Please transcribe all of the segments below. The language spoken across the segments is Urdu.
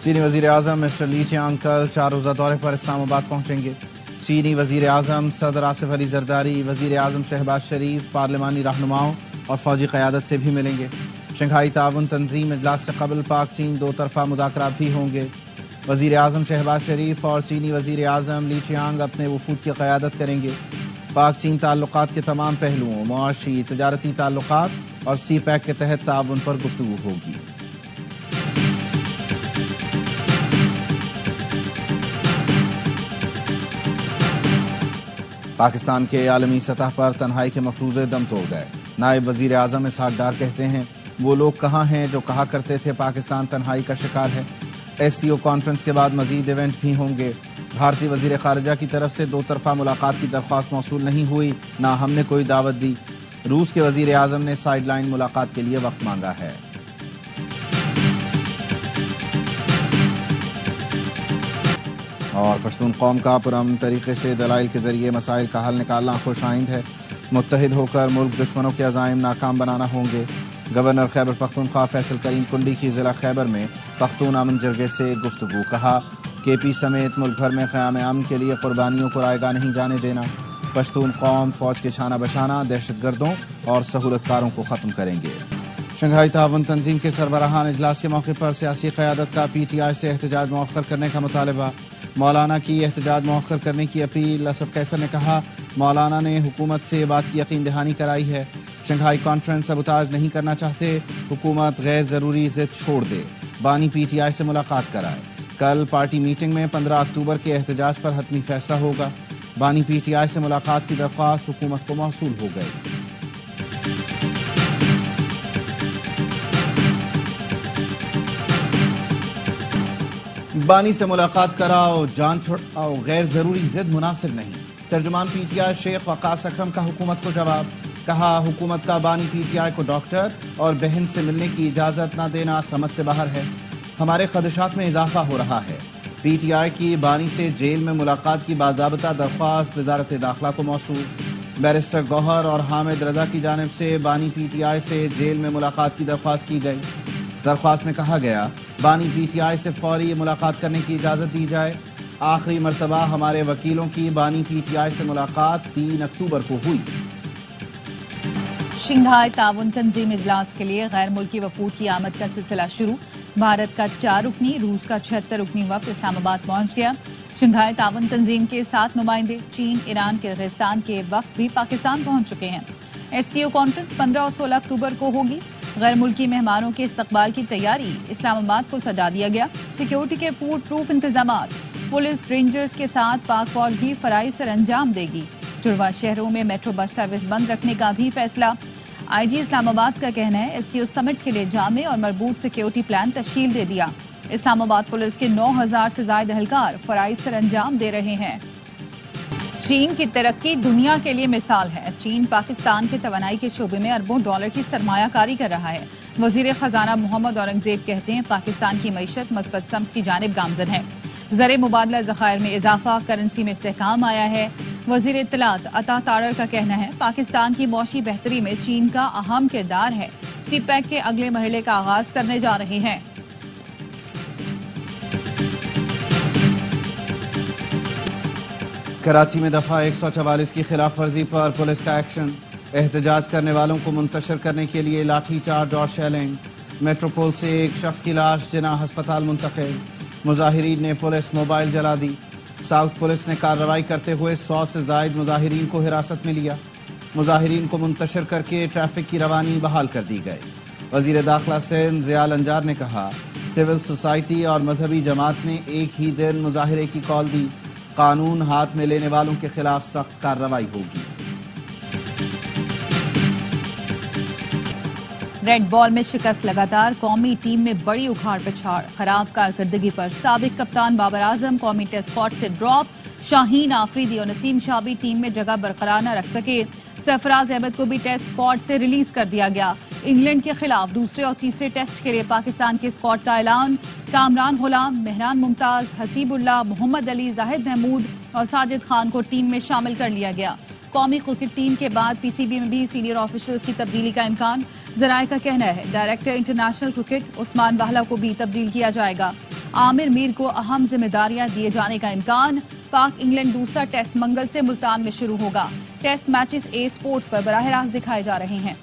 چینی وزیر اعظم مسٹر لی چیانگ کل 4 روزہ دورے پر اسلام آباد پہنچیں گے۔ چینی وزیر اعظم صدر آصف علی زرداری، وزیر اعظم شہباز شریف، پارلیمانی رہنماؤں اور فوجی قیادت سے بھی ملیں گے۔ شنگھائی تعاون تنظیم اجلاس سے قبل پاک چین 2 طرفہ مذاکرات بھی ہوں گے۔ وزیر اعظم شہباز شریف اور چینی وزیر اعظم لی چیانگ اپنے وفود کی قیادت کریں گے۔ پاک چین تعلقات کے تمام پہلوؤں، معاشی، تجارتی تعلقات اور سی پیک کے تحت تعاون پر گفتگو ہوگی۔ پاکستان کے عالمی سطح پر تنہائی کے مفروضے دم توڑ گئے۔ نائب وزیر اعظم اسحاق ڈار کہتے ہیں وہ لوگ کہاں ہیں جو کہا کرتے تھے پاکستان تنہائی کا شکار ہے۔ ایس سی او کانفرنس کے بعد مزید ایونٹ بھی ہوں گے۔ بھارتی وزیر خارجہ کی طرف سے 2 طرفہ ملاقات کی درخواست موصول نہیں ہوئی، نہ ہم نے کوئی دعوت دی۔ روس کے وزیر اعظم نے سائیڈ لائن ملاقات کے لیے وقت مانگا ہے۔ اور پشتون قوم کا پرامن طریقے سے دلائل کے ذریعے مسائل کا حل نکالنا خوش آئند ہے۔ متحد ہو کر ملک دشمنوں کے عزائم ناکام بنانا ہوں گے۔ گورنر خیبر پختونخوا فیصل کریم کنڈی کی ضلع خیبر میں پختون امن جرگے سے گفتگو۔ کہا کے پی سمیت ملک بھر میں قیام امن کے لیے قربانیوں کو رائے گاہ نہیں جانے دینا۔ پشتون قوم فوج کے شانہ بشانہ دہشت گردوں اور سہولت کاروں کو ختم کریں گے۔ شنگھائی تعاون تنظیم کے سربراہان اجلاس کے موقع پر سیاسی قیادت کا پی ٹی آئی سے احتجاج مؤخر کرنے کا مطالبہ۔ مولانا کی احتجاج مؤخر کرنے کی اپیل۔ اسد قیصر نے کہا مولانا نے حکومت سے بات کی یقین دہانی کرائی ہے۔ شنگھائی کانفرنس سبوتاژ نہیں کرنا چاہتے، حکومت غیر ضروری ضد چھوڑ دے، بانی پی ٹی آئی سے ملاقات کرائے۔ کل پارٹی میٹنگ میں 15 اکتوبر کے احتجاج پر حتمی فیصلہ ہوگا۔ بانی پی ٹی آئی سے ملاقات کی درخواست حکومت کو موصول ہو گئی۔ بانی سے ملاقات کراؤ، جان چھڑاؤ، غیر ضروری ضد مناسب نہیں۔ ترجمان پی ٹی آئی شیخ وقاص اکرم کا حکومت کو جواب۔ کہا حکومت کا بانی پی ٹی آئی کو ڈاکٹر اور بہن سے ملنے کی اجازت نہ دینا سمجھ سے باہر ہے۔ ہمارے خدشات میں اضافہ ہو رہا ہے۔ پی ٹی آئی کی بانی سے جیل میں ملاقات کی باضابطہ درخواست وزارت داخلہ کو موصول۔ بیرسٹر گوہر اور حامد رضا کی جانب سے بانی پی ٹی آئی سے جیل میں ملاقات کی درخواست کی گئی۔ درخواست میں کہا گیا بانی پی ٹی آئی سے فوری ملاقات کرنے کی اجازت دی جائے۔ آخری مرتبہ ہمارے وکیلوں کی بانی پی ٹی آئی سے ملاقات 3 اکتوبر کو ہوئی۔ شنگھائی تعاون تنظیم اجلاس کے لیے غیر ملکی وفود کی آمد کا سلسلہ شروع۔ بھارت کا 4 رکنی، روس کا 76 رکنی وفد اسلام آباد پہنچ گیا۔ شنگھائی تعاون تنظیم کے 7 نمائندے، چین، ایران، کرغزستان کے وفد بھی پاکستان پہنچ چکے ہیں۔ ایس سی او کانفرنس 15 اور 16 اکتوبر کو ہوگی۔ غیر ملکی مہمانوں کے استقبال کی تیاری اسلام آباد کو سجا دیا گیا۔ سیکیورٹی کے فول پروف انتظامات۔ پولیس رینجرز کے ساتھ پاک فوج بھی فرائض سر انجام دے گی۔ جڑواں شہروں میں میٹرو بس سروس بند رکھنے کا بھی فیصلہ۔ آئی جی اسلام آباد کا کہنا ہے ایس سی او سمٹ کے لیے جامع اور مربوط سیکیورٹی پلان تشکیل دے دیا۔ اسلام آباد پولیس کے 9000 سے زائد اہلکار فرائض سر انجام دے رہے ہیں۔ چین کی ترقی دنیا کے لیے مثال ہے۔ چین پاکستان کے توانائی کے شعبے میں اربوں ڈالر کی سرمایہ کاری کر رہا ہے۔ وزیر خزانہ محمد اورنگزیب کہتے ہیں پاکستان کی معیشت مثبت سمت کی جانب گامزن ہے۔ زر مبادلہ ذخائر میں اضافہ، کرنسی میں استحکام آیا ہے۔ وزیر اطلاعات عطا تارڑ کا کہنا ہے پاکستان کی معاشی بہتری میں چین کا اہم کردار ہے۔ سی پیک کے اگلے مرحلے کا آغاز کرنے جا رہے ہیں۔ کراچی میں دفعہ 144 کی خلاف ورزی پر پولیس کا ایکشن۔ احتجاج کرنے والوں کو منتشر کرنے کے لیے لاٹھی چارج اور شیلنگ۔ میٹروپول سے ایک شخص کی لاش جناح ہسپتال منتقل۔ مظاہرین نے پولیس موبائل جلا دی۔ ساؤتھ پولیس نے کارروائی کرتے ہوئے 100 سے زائد مظاہرین کو حراست میں لیا۔ مظاہرین کو منتشر کر کے ٹریفک کی روانی بحال کر دی گئی۔ وزیر داخلہ سندھ ضیاء الانجار نے کہا سول سوسائٹی اور مذہبی جماعت نے ایک ہی دن مظاہرے کی کال دی۔ قانون ہاتھ میں لینے والوں کے خلاف سخت کارروائی ہوگی۔ ریڈ بال میں شکست لگاتار، قومی ٹیم میں بڑی اکھاڑ پچھاڑ۔ خراب کارکردگی پر سابق کپتان بابر اعظم قومی ٹیسٹ اسکواڈ سے ڈراپ۔ شاہین آفریدی اور نسیم شاہ بھی ٹیم میں جگہ برقرار نہ رکھ سکے۔ سرفراز احمد کو بھی ٹیسٹ اسکواڈ سے ریلیز کر دیا گیا۔ انگلینڈ کے خلاف دوسرے اور تیسرے ٹیسٹ کے لیے پاکستان کے اسکواڈ کا اعلان۔ کامران غلام، مہران ممتاز، حسیب اللہ، محمد علی، زاہد محمود اور ساجد خان کو ٹیم میں شامل کر لیا گیا۔ قومی کرکٹ ٹیم کے بعد پی سی بی میں بھی سینئر آفیشلز کی تبدیلی کا امکان۔ ذرائع کا کہنا ہے ڈائریکٹر انٹرنیشنل کرکٹ عثمان واہلا کو بھی تبدیل کیا جائے گا۔ عامر میر کو اہم ذمہ داریاں دیے جانے کا امکان۔ پاک انگلینڈ دوسرا ٹیسٹ منگل سے ملتان میں شروع ہوگا۔ ٹیسٹ میچز اے سپورٹس پر براہ راست دکھائے جا رہے ہیں۔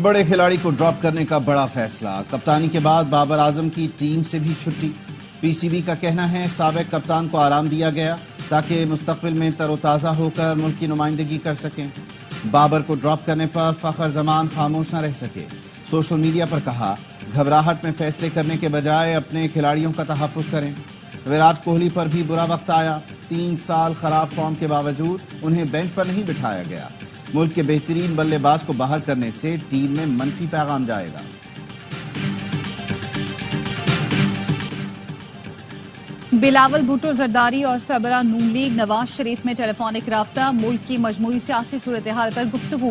بڑے کھلاڑی کو ڈراپ کرنے کا بڑا فیصلہ، کپتانی کے بعد بابر اعظم کی ٹیم سے بھی چھٹی۔ پی سی بی کا کہنا ہے سابق کپتان کو آرام دیا گیا تاکہ مستقبل میں تر و تازہ ہو کر ملک کی نمائندگی کر سکیں۔ بابر کو ڈراپ کرنے پر فخر زمان خاموش نہ رہ سکے، سوشل میڈیا پر کہا گھبراہٹ میں فیصلے کرنے کے بجائے اپنے کھلاڑیوں کا تحفظ کریں۔ وراٹ کوہلی پر بھی برا وقت آیا، 3 سال خراب فارم کے باوجود انہیں بینچ پر نہیں بٹھایا گیا۔ ملک کے بہترین بلے باز کو باہر کرنے سے ٹیم میں منفی پیغام جائے گا۔ بلاول بھٹو زرداری اور سربراہ نون لیگ نواز شریف میں ٹیلی فونک رابطہ، ملک کی مجموعی سیاسی صورتحال پر گفتگو۔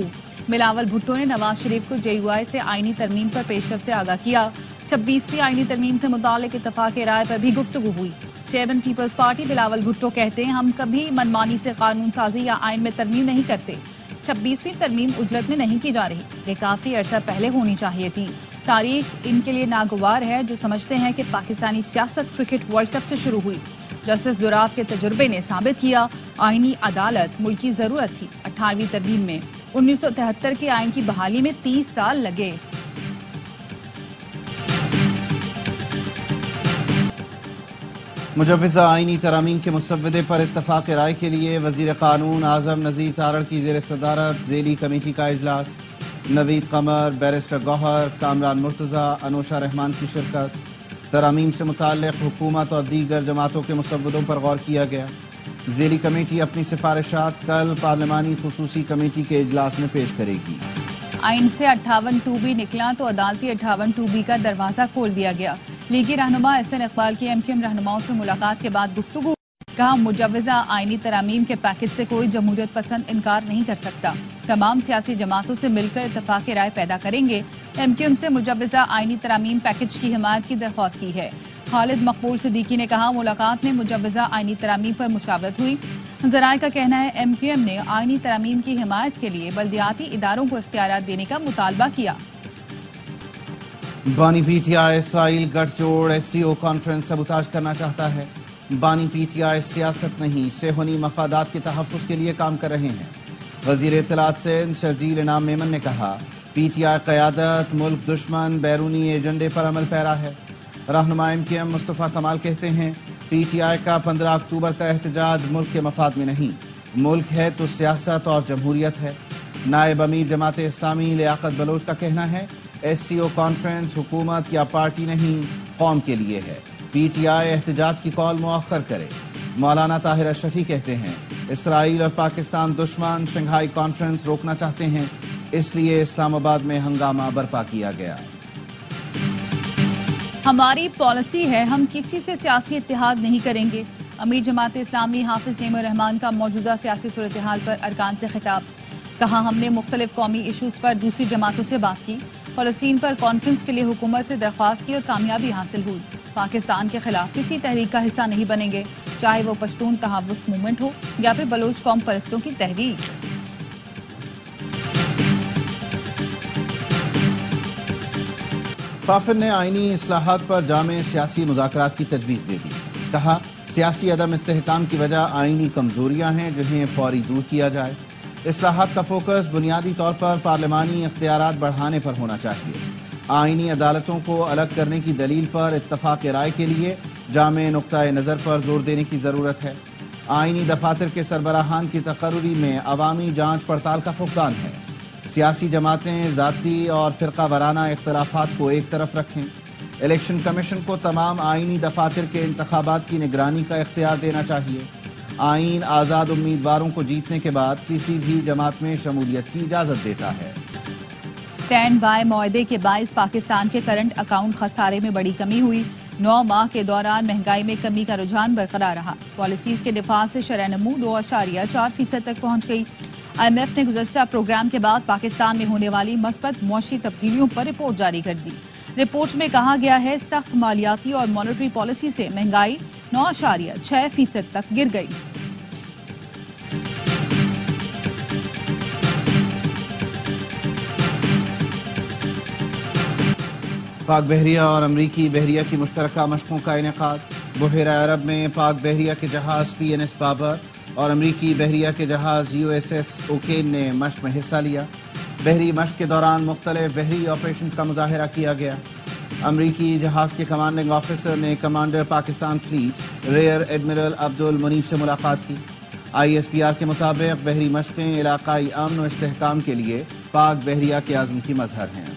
بلاول بھٹو نے نواز شریف کو جے یو آئی سے آئینی ترمیم پر پیش رفت سے آگاہ کیا۔ 26ویں آئینی ترمیم سے متعلق اتفاق رائے پر بھی گفتگو ہوئی۔ Chairman Peoples Party Bilawal Bhutto کہتے ہیں ہم کبھی منمانی سے قانون سازی یا آئین میں ترمیم نہیں کرتے۔ 26ویں ترمیم عجلت میں نہیں کی جا رہی، یہ کافی عرصہ پہلے ہونی چاہیے تھی۔ تاریخ ان کے لیے ناگوار ہے جو سمجھتے ہیں کہ پاکستانی سیاست کرکٹ ورلڈ کپ سے شروع ہوئی۔ جسٹس دوراف کے تجربے نے ثابت کیا آئینی عدالت ملک کی ضرورت تھی۔ 18ویں ترمیم میں 1973 کے آئین کی بحالی میں 30 سال لگے۔ مجوزہ آئینی ترامیم کے مسودے پر اتفاق رائے کے لیے وزیر قانون اعظم نذیر تارڑ کی زیر صدارت ذیلی کمیٹی کا اجلاس۔ نوید قمر، بیرسٹر گوہر، کامران مرتضی، انوشا رحمان کی شرکت۔ ترامیم سے متعلق حکومت اور دیگر جماعتوں کے مسودوں پر غور کیا گیا۔ ذیلی کمیٹی اپنی سفارشات کل پارلیمانی خصوصی کمیٹی کے اجلاس میں پیش کرے گی۔ آئین سے 58(2)B نکلا تو عدالتی 58(2)B کا دروازہ کھول دیا گیا۔ لیگی رہنما احسن اقبال کی ایم کیو ایم رہنماؤں سے ملاقات کے بعد گفتگو، کہا مجوزہ آئینی ترامیم کے پیکج سے کوئی جمہوریت پسند انکار نہیں کر سکتا، تمام سیاسی جماعتوں سے مل کر اتفاق رائے پیدا کریں گے۔ ایم کیو ایم سے مجوزہ آئینی ترامیم پیکج کی حمایت کی درخواست کی ہے۔ خالد مقبول صدیقی نے کہا ملاقات میں مجوزہ آئینی ترامیم پر مشاورت ہوئی۔ ذرائع کا کہنا ہے ایم کیو ایم نے آئینی ترامیم کی حمایت کے لیے بلدیاتی اداروں کو اختیارات دینے کا مطالبہ کیا۔ بانی پی ٹی آئی اسرائیل گٹھ جوڑ ایس سی او کانفرنس سبوتاژ کرنا چاہتا ہے۔ بانی پی ٹی آئی سیاست نہیں صہیونی مفادات کے تحفظ کے لیے کام کر رہے ہیں۔ وزیر اطلاعات سندھ شرجیل انعام میمن نے کہا پی ٹی آئی قیادت ملک دشمن بیرونی ایجنڈے پر عمل پیرا ہے۔ رہنما ایم کیو ایم مصطفیٰ کمال کہتے ہیں پی ٹی آئی کا 15 اکتوبر کا احتجاج ملک کے مفاد میں نہیں، ملک ہے تو سیاست اور جمہوریت ہے۔ نائب امیر جماعت اسلامی لیاقت بلوچ کا کہنا ہے ایس سی او کانفرنس حکومت یا پارٹی نہیں قوم کے لیے ہے، پی ٹی آئی احتجاج کی کال مؤخر کرے۔ مولانا طاہر اشرفی کہتے ہیں اسرائیل اور پاکستان دشمن شنگھائی کانفرنس روکنا چاہتے ہیں، اس لیے اسلام آباد میں ہنگامہ برپا کیا گیا۔ ہماری پالیسی ہے ہم کسی سے سیاسی اتحاد نہیں کریں گے۔ امیر جماعت اسلامی حافظ نعیم الرحمان کا موجودہ سیاسی صورتحال پر ارکان سے خطاب، کہا ہم نے مختلف قومی ایشوز پر دوسری جماعتوں سے بات کی، فلسطین پر کانفرنس کے لیے حکومت سے درخواست کی اور کامیابی حاصل ہوئی۔ پاکستان کے خلاف کسی تحریک کا حصہ نہیں بنیں گے، چاہے وہ پشتون تحفظ موومنٹ ہو یا پھر بلوچ قوم پرستوں کی تحریک۔ فافر نے آئینی اصلاحات پر جامع سیاسی مذاکرات کی تجویز دے دی، کہا سیاسی عدم استحکام کی وجہ آئینی کمزوریاں ہیں جنہیں فوری دور کیا جائے۔ اصلاحات کا فوکس بنیادی طور پر پارلیمانی اختیارات بڑھانے پر ہونا چاہیے۔ آئینی عدالتوں کو الگ کرنے کی دلیل پر اتفاق رائے کے لیے جامع نقطۂ نظر پر زور دینے کی ضرورت ہے۔ آئینی دفاتر کے سربراہان کی تقرری میں عوامی جانچ پڑتال کا فقدان ہے۔ سیاسی جماعتیں ذاتی اور فرقہ وارانہ اختلافات کو ایک طرف رکھیں۔ الیکشن کمیشن کو تمام آئینی دفاتر کے انتخابات کی نگرانی کا اختیار دینا چاہیے۔ آئین آزاد امیدواروں کو جیتنے کے بعد کسی بھی جماعت میں شمولیت کی اجازت دیتا ہے۔ سٹینڈ بائی معاہدے کے باعث پاکستان کے کرنٹ اکاؤنٹ خسارے میں بڑی کمی ہوئی۔ 9 ماہ کے دوران مہنگائی میں کمی کا رجحان برقرار رہا۔ پالیسیز کے دفاع سے شرح نمو 2.4% تک پہنچ گئی۔ آئی ایم ایف نے گزشتہ پروگرام کے بعد پاکستان میں ہونے والی مثبت معاشی تبدیلیوں پر رپورٹ جاری کر دی۔ رپورٹ میں کہا گیا ہے سخت مالیاتی اور مانیٹری پالیسی سے مہنگائی 9.6% تک گر گئی۔ پاک بحریہ اور امریکی بحریہ کی مشترکہ مشقوں کا انعقاد۔ بحیرہ عرب میں پاک بحریہ کے جہاز PNS بابر اور امریکی بحریہ کے جہاز USS اوکین نے مشق میں حصہ لیا۔ بحری مشق کے دوران مختلف بحری آپریشنز کا مظاہرہ کیا گیا۔ امریکی جہاز کے کمانڈنگ آفیسر نے commander Pakistan fleet rear admiral Abdul Muneeb سے ملاقات کی۔ ISPR کے مطابق بحری مشقیں علاقائی امن و استحکام کے لیے پاک بحریہ کے عزم کی مظہر ہیں۔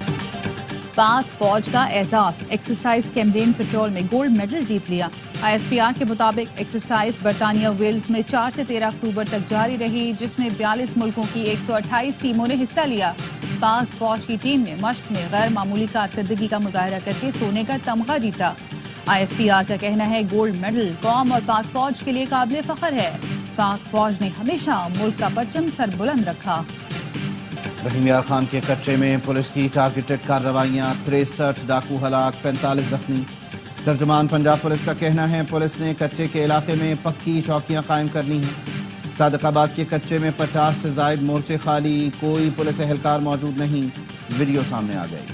پاک فوج کا اعزاز، ایکسرسائز کیمڈین پیٹرول میں گولڈ میڈل جیت لیا۔ ISPR کے مطابق ایکسرسائز برطانیہ ویلز میں 4 سے 13 اکتوبر تک جاری رہی، جس میں 42 ملکوں کی 128 ٹیموں نے حصہ لیا۔ پاک فوج کی ٹیم نے مشق میں غیر معمولی کارکردگی کا مظاہرہ کر کے سونے کا تمغہ جیتا۔ ISPR کا کہنا ہے گولڈ میڈل قوم اور پاک فوج کے لیے قابل فخر ہے۔ پاک فوج نے ہمیشہ ملک کا پرچم سر بلند رکھا۔ رحیم یار خان کے کچے میں پولیس کی ٹارگیٹڈ کارروائیاں، 63 ڈاکو ہلاک، 45 زخمی۔ ترجمان پنجاب پولیس کا کہنا ہے پولیس نے کچے کے علاقے میں پکی چوکیاں قائم کرنی ہیں۔ صادق آباد کے کچے میں 50 سے زائد مورچے خالی، کوئی پولیس اہلکار موجود نہیں، ویڈیو سامنے آ گئی۔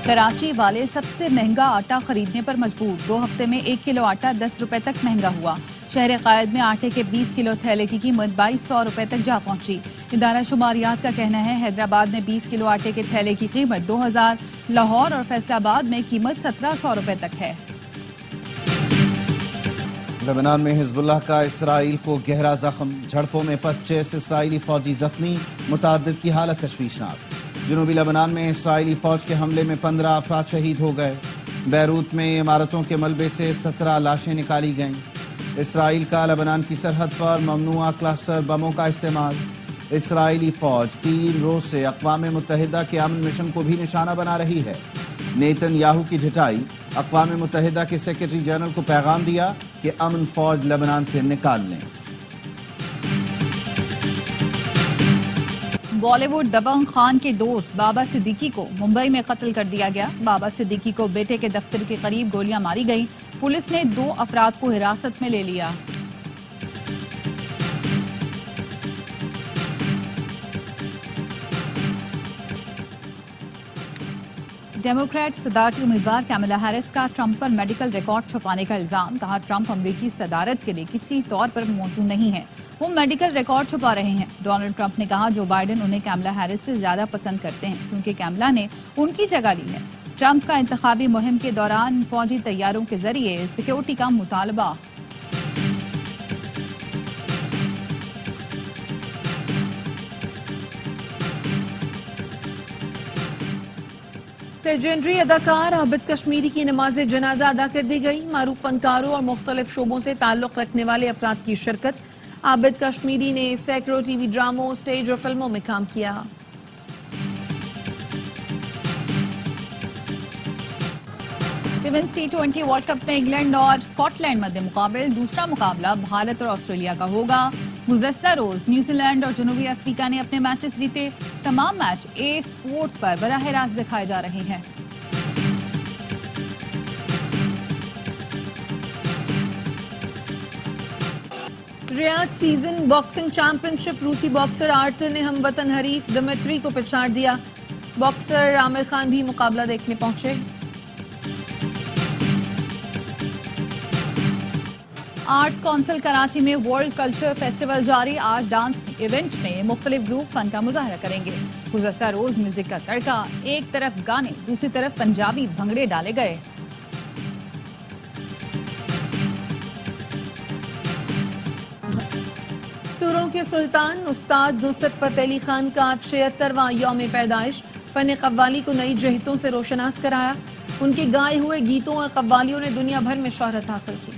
کراچی والے سب سے مہنگا آٹا خریدنے پر مجبور، 2 ہفتے میں 1 کلو آٹا 10 روپے تک مہنگا ہوا۔ شہر قائد میں آٹے کے 20 کلو تھیلے کی قیمت 2200 روپے تک جا پہنچی۔ ادارہ شماریات کا کہنا ہے حیدرآباد میں 20 کلو آٹے کے تھیلے کی قیمت 2000، لاہور اور فیصل آباد میں قیمت 1700 روپے تک ہے۔ لبنان میں حزب اللہ کا اسرائیل کو گہرا زخم، جھڑپوں میں 25 اسرائیلی فوجی زخمی، متعدد کی حالت تشویشناک۔ جنوبی لبنان میں اسرائیلی فوج کے حملے میں 15 افراد شہید ہو گئے۔ بیروت میں عمارتوں کے ملبے سے 17 لاشیں نکالی گئیں۔ اسرائیل کا لبنان کی سرحد پر ممنوعہ کلسٹر بموں کا استعمال۔ اسرائیلی فوج 3 روز سے اقوام متحدہ کے امن مشن کو بھی نشانہ بنا رہی ہے۔ نیتن یاہو کی جھٹائی، اقوام متحدہ کے سیکرٹری جنرل کو پیغام دیا کہ امن فوج لبنان سے نکال لیں۔ بالی ووڈ دبنگ خان کے دوست بابا صدیقی کو ممبئی میں قتل کر دیا گیا۔ بابا صدیقی کو بیٹے کے دفتر کے قریب گولیاں ماری گئیں۔ پولیس نے 2 افراد کو حراست میں لے لیا۔ ڈیموکریٹ صدارتی امیدوار کیملا ہیرس کا ٹرمپ پر میڈیکل ریکارڈ چھپانے کا الزام، کہا ٹرمپ امریکی صدارت کے لیے کسی طور پر موزوں نہیں ہے، وہ میڈیکل ریکارڈ چھپا رہے ہیں۔ ڈونلڈ ٹرمپ نے کہا جو بائیڈن انہیں کیملا ہیرس سے زیادہ پسند کرتے ہیں کیونکہ کیملا نے ان کی جگہ لی ہے۔ ٹرمپ کا انتخابی مہم کے دوران فوجی طیاروں کے ذریعے سیکیورٹی کا مطالبہ۔ لیجنڈری اداکار عابد کشمیری کی نماز جنازہ ادا کر دی گئی۔ معروف فنکاروں اور مختلف شعبوں سے تعلق رکھنے والے افراد کی شرکت۔ عابد کشمیری نے سینکڑوں ٹی وی ڈراموں، اسٹیج اور فلموں میں کام کیا۔ ویمنز T20 ورلڈ کپ میں انگلینڈ اور اسکاٹ لینڈ مد مقابل دوسرا مقابلہ بھارت اور آسٹریلیا کا ہوگا۔ گزشتہ روز نیوزی لینڈ اور جنوبی افریقہ نے اپنے میچز جیتے۔ تمام میچ اے اسپورٹس پر براہ راست دکھائے جا رہے ہیں۔ ریاض سیزن باکسنگ چیمپئن شپ، روسی باکسر آرتر نے ہم وطن حریف دمتری کو پچھاڑ دیا۔ باکسر عامر خان بھی مقابلہ دیکھنے پہنچے۔ آرٹس کونسل کراچی میں ورلڈ کلچر فیسٹیول جاری۔ آج ڈانس ایونٹ میں مختلف گروپ فن کا مظاہرہ کریں گے۔ گزشتہ روز میوزک کا تڑکا، ایک طرف گانے دوسری طرف پنجابی بھنگڑے ڈالے گئے۔ سروں کے سلطان استاد نصرت فتح علی خان کا 76واں یوم پیدائش، فن قوالی کو نئی جہتوں سے روشناس کرایا۔ ان کے گائے ہوئے گیتوں اور قوالیوں نے دنیا بھر میں شہرت حاصل کی۔